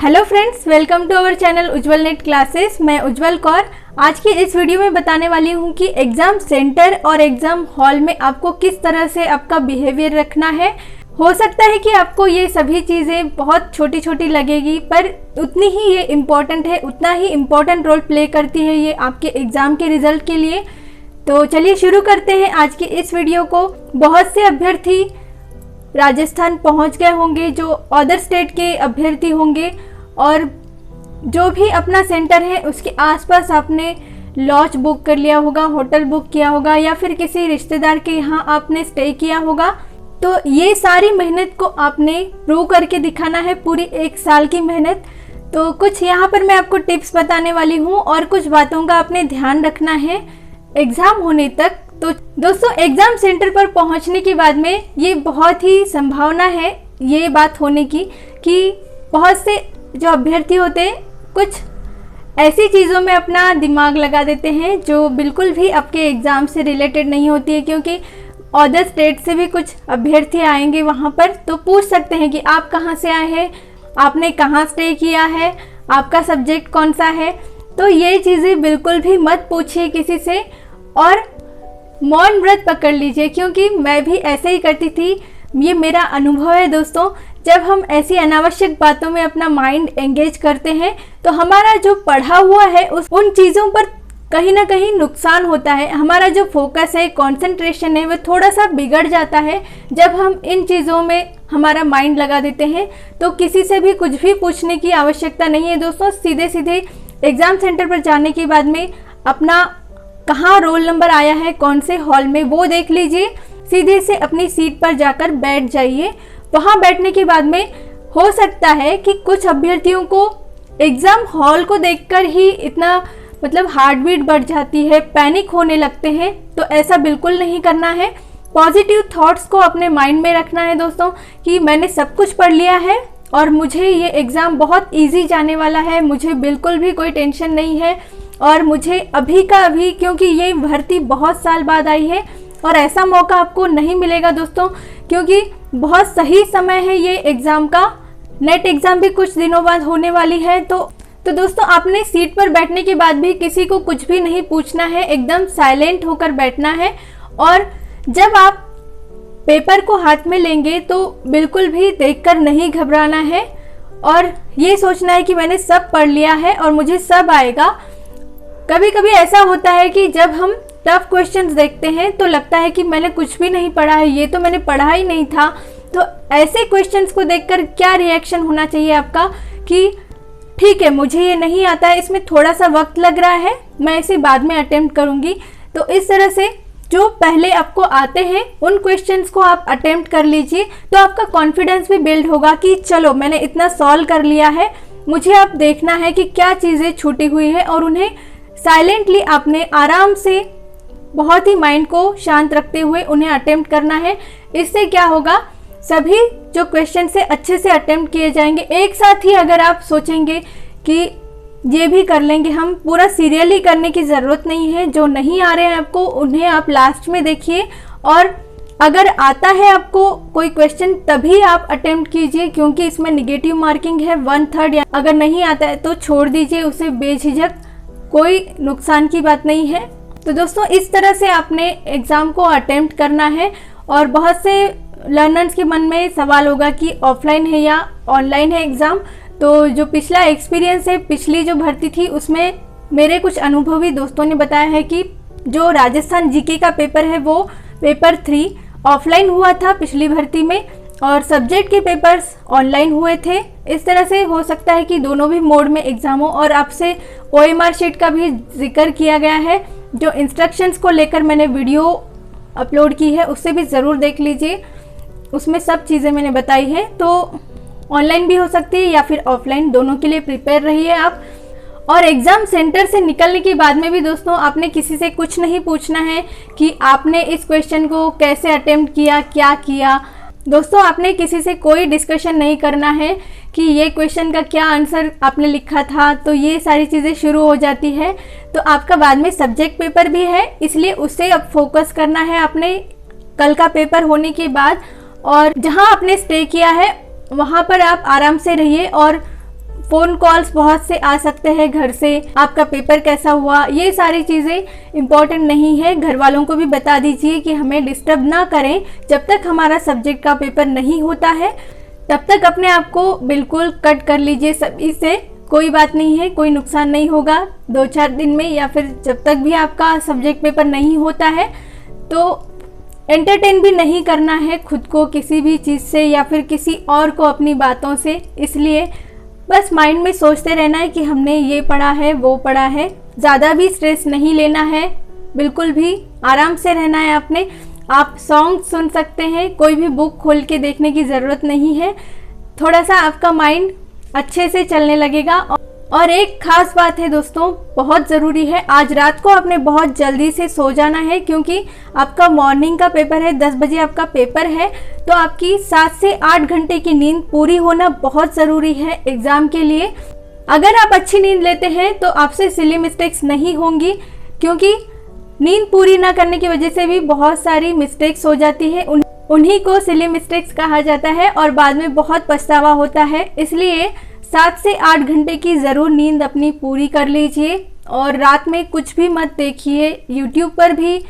Hello friends, welcome to our channel Ujjwal net classes. मैं उज्जवल कौर आज की इस वीडियो में बताने वाली हूं कि एग्ज़ाम सेंटर और एग्ज़ाम हॉल में आपको किस तरह से आपका बिहेवियर रखना है। हो सकता है कि आपको ये सभी चीज़ें बहुत छोटी छोटी लगेगी, पर उतनी ही ये इम्पॉर्टेंट है, उतना ही इम्पॉर्टेंट रोल प्ले करती है ये आपके एग्ज़ाम के रिजल्ट के लिए। तो चलिए शुरू करते हैं आज की इस वीडियो को। बहुत से अभ्यर्थी राजस्थान पहुंच गए होंगे, जो अदर स्टेट के अभ्यर्थी होंगे, और जो भी अपना सेंटर है उसके आसपास आपने लॉज बुक कर लिया होगा, होटल बुक किया होगा, या फिर किसी रिश्तेदार के यहाँ आपने स्टे किया होगा। तो ये सारी मेहनत को आपने प्रूव करके दिखाना है, पूरी एक साल की मेहनत। तो कुछ यहाँ पर मैं आपको टिप्स बताने वाली हूँ और कुछ बातों का आपने ध्यान रखना है एग्ज़ाम होने तक। तो दोस्तों, एग्ज़ाम सेंटर पर पहुँचने के बाद में ये बहुत ही संभावना है ये बात होने की कि बहुत से जो अभ्यर्थी होते हैं कुछ ऐसी चीज़ों में अपना दिमाग लगा देते हैं जो बिल्कुल भी आपके एग्ज़ाम से रिलेटेड नहीं होती है, क्योंकि अदर स्टेट से भी कुछ अभ्यर्थी आएंगे वहाँ पर, तो पूछ सकते हैं कि आप कहाँ से आए हैं, आपने कहाँ स्टे किया है, आपका सब्जेक्ट कौन सा है। तो ये चीज़ें बिल्कुल भी मत पूछिए किसी से, और मौन व्रत पकड़ लीजिए, क्योंकि मैं भी ऐसे ही करती थी। ये मेरा अनुभव है दोस्तों। जब हम ऐसी अनावश्यक बातों में अपना माइंड एंगेज करते हैं तो हमारा जो पढ़ा हुआ है उन चीज़ों पर कहीं ना कहीं नुकसान होता है। हमारा जो फोकस है, कंसंट्रेशन है, वो थोड़ा सा बिगड़ जाता है जब हम इन चीज़ों में हमारा माइंड लगा देते हैं। तो किसी से भी कुछ भी पूछने की आवश्यकता नहीं है दोस्तों। सीधे सीधे एग्ज़ाम सेंटर पर जाने के बाद में अपना कहाँ रोल नंबर आया है, कौन से हॉल में, वो देख लीजिए। सीधे से अपनी सीट पर जाकर बैठ जाइए। वहाँ बैठने के बाद में हो सकता है कि कुछ अभ्यर्थियों को एग्ज़ाम हॉल को देखकर ही इतना हार्ट बीट बढ़ जाती है, पैनिक होने लगते हैं। तो ऐसा बिल्कुल नहीं करना है। पॉजिटिव थॉट्स को अपने माइंड में रखना है दोस्तों कि मैंने सब कुछ पढ़ लिया है और मुझे ये एग्ज़ाम बहुत ईजी जाने वाला है, मुझे बिल्कुल भी कोई टेंशन नहीं है, और मुझे अभी का अभी, क्योंकि ये भर्ती बहुत साल बाद आई है और ऐसा मौका आपको नहीं मिलेगा दोस्तों, क्योंकि बहुत सही समय है ये एग्ज़ाम का। नेट एग्ज़ाम भी कुछ दिनों बाद होने वाली है। तो दोस्तों, आपने सीट पर बैठने के बाद भी किसी को कुछ भी नहीं पूछना है, एकदम साइलेंट होकर बैठना है। और जब आप पेपर को हाथ में लेंगे तो बिल्कुल भी देखकर नहीं घबराना है, और ये सोचना है कि मैंने सब पढ़ लिया है और मुझे सब आएगा। कभी कभी ऐसा होता है कि जब हम टफ क्वेश्चंस देखते हैं तो लगता है कि मैंने कुछ भी नहीं पढ़ा है, ये तो मैंने पढ़ा ही नहीं था। तो ऐसे क्वेश्चंस को देखकर क्या रिएक्शन होना चाहिए आपका कि ठीक है, मुझे ये नहीं आता है, इसमें थोड़ा सा वक्त लग रहा है, मैं इसे बाद में अटेम्प्ट करूँगी। तो इस तरह से जो पहले आपको आते हैं उन क्वेश्चंस को आप अटेम्प्ट कर लीजिए, तो आपका कॉन्फिडेंस भी बिल्ड होगा कि चलो मैंने इतना सॉल्व कर लिया है। मुझे अब देखना है कि क्या चीज़ें छूटी हुई है, और उन्हें साइलेंटली आपने आराम से बहुत ही माइंड को शांत रखते हुए उन्हें अटेम्प्ट करना है। इससे क्या होगा, सभी जो क्वेश्चन से अच्छे से अटेम्प्ट किए जाएंगे। एक साथ ही अगर आप सोचेंगे कि ये भी कर लेंगे हम, पूरा सीरियली करने की ज़रूरत नहीं है। जो नहीं आ रहे हैं आपको, उन्हें आप लास्ट में देखिए, और अगर आता है आपको कोई क्वेश्चन तभी आप अटेम्प्ट कीजिए, क्योंकि इसमें निगेटिव मार्किंग है 1/3। अगर नहीं आता है तो छोड़ दीजिए उसे बेझिझक, कोई नुकसान की बात नहीं है। तो दोस्तों, इस तरह से आपने एग्ज़ाम को अटेम्प्ट करना है। और बहुत से लर्नर्स के मन में सवाल होगा कि ऑफलाइन है या ऑनलाइन है एग्ज़ाम। तो जो पिछला एक्सपीरियंस है, पिछली जो भर्ती थी, उसमें मेरे कुछ अनुभवी दोस्तों ने बताया है कि जो राजस्थान जीके का पेपर है वो पेपर 3 ऑफलाइन हुआ था पिछली भर्ती में, और सब्जेक्ट के पेपर्स ऑनलाइन हुए थे। इस तरह से हो सकता है कि दोनों भी मोड में एग्ज़ाम हो। और आपसे OMR शीट का भी जिक्र किया गया है, जो इंस्ट्रक्शंस को लेकर मैंने वीडियो अपलोड की है, उससे भी ज़रूर देख लीजिए, उसमें सब चीज़ें मैंने बताई है। तो ऑनलाइन भी हो सकती है या फिर ऑफलाइन, दोनों के लिए प्रिपेयर रहिए आप। और एग्ज़ाम सेंटर से निकलने के बाद में भी दोस्तों, आपने किसी से कुछ नहीं पूछना है कि आपने इस क्वेश्चन को कैसे अटेम्प्ट किया, क्या किया। दोस्तों, आपने किसी से कोई डिस्कशन नहीं करना है कि ये क्वेश्चन का क्या आंसर आपने लिखा था। तो ये सारी चीज़ें शुरू हो जाती है। तो आपका बाद में सब्जेक्ट पेपर भी है, इसलिए उससे अब फोकस करना है आपने कल का पेपर होने के बाद। और जहाँ आपने स्टे किया है वहाँ पर आप आराम से रहिए और फ़ोन कॉल्स बहुत से आ सकते हैं घर से, आपका पेपर कैसा हुआ, ये सारी चीज़ें इम्पॉर्टेंट नहीं है। घर वालों को भी बता दीजिए कि हमें डिस्टर्ब ना करें। जब तक हमारा सब्जेक्ट का पेपर नहीं होता है तब तक अपने आप को बिल्कुल कट कर लीजिए सभी से। कोई बात नहीं है, कोई नुकसान नहीं होगा 2-4 दिन में, या फिर जब तक भी आपका सब्जेक्ट पेपर नहीं होता है तो एंटरटेन भी नहीं करना है खुद को किसी भी चीज़ से या फिर किसी और को अपनी बातों से। इसलिए बस माइंड में सोचते रहना है कि हमने ये पढ़ा है वो पढ़ा है। ज़्यादा भी स्ट्रेस नहीं लेना है, बिल्कुल भी आराम से रहना है आपने। आप सॉन्ग सुन सकते हैं, कोई भी बुक खोल के देखने की ज़रूरत नहीं है। थोड़ा सा आपका माइंड अच्छे से चलने लगेगा। और एक खास बात है दोस्तों, बहुत ज़रूरी है, आज रात को आपने बहुत जल्दी से सो जाना है क्योंकि आपका मॉर्निंग का पेपर है, 10 बजे आपका पेपर है। तो आपकी 7 से 8 घंटे की नींद पूरी होना बहुत ज़रूरी है एग्ज़ाम के लिए। अगर आप अच्छी नींद लेते हैं तो आपसे सिली मिस्टेक्स नहीं होंगी, क्योंकि नींद पूरी ना करने की वजह से भी बहुत सारी मिस्टेक्स हो जाती है। उन्हीं को सिली मिस्टेक्स कहा जाता है और बाद में बहुत पछतावा होता है। इसलिए 7 से 8 घंटे की ज़रूर नींद अपनी पूरी कर लीजिए। और रात में कुछ भी मत देखिए यूट्यूब पर भी,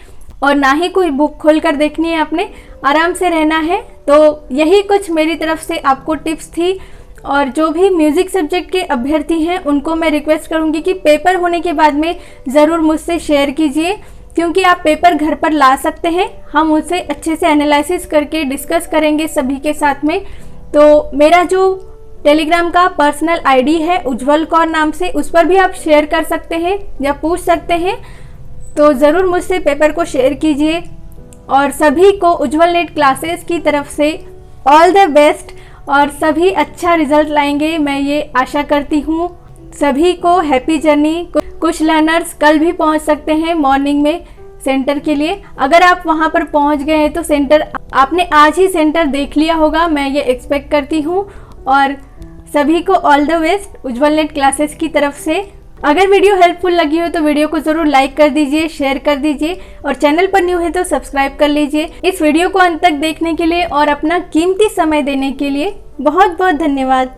और ना ही कोई बुक खोलकर देखनी है आपने, आराम से रहना है। तो यही कुछ मेरी तरफ से आपको टिप्स थी। और जो भी म्यूज़िक सब्जेक्ट के अभ्यर्थी हैं उनको मैं रिक्वेस्ट करूँगी कि पेपर होने के बाद में ज़रूर मुझसे शेयर कीजिए, क्योंकि आप पेपर घर पर ला सकते हैं। हम उसे अच्छे से एनालिसिस करके डिस्कस करेंगे सभी के साथ में। तो मेरा जो टेलीग्राम का पर्सनल आईडी है उज्जवल कौर नाम से, उस पर भी आप शेयर कर सकते हैं या पूछ सकते हैं। तो ज़रूर मुझसे पेपर को शेयर कीजिए। और सभी को उज्जवल नेट क्लासेस की तरफ से ऑल द बेस्ट, और सभी अच्छा रिजल्ट लाएंगे मैं ये आशा करती हूँ। सभी को हैप्पी जर्नी। कुछ लर्नर्स कल भी पहुँच सकते हैं मॉर्निंग में सेंटर के लिए। अगर आप वहाँ पर पहुँच गए हैं तो सेंटर आपने आज ही सेंटर देख लिया होगा, मैं ये एक्सपेक्ट करती हूँ। और सभी को all the best Ujjwal net classes की तरफ से। अगर वीडियो हेल्पफुल लगी हो तो वीडियो को ज़रूर लाइक कर दीजिए, शेयर कर दीजिए, और चैनल पर न्यू है तो सब्सक्राइब कर लीजिए। इस वीडियो को अंत तक देखने के लिए और अपना कीमती समय देने के लिए बहुत बहुत धन्यवाद।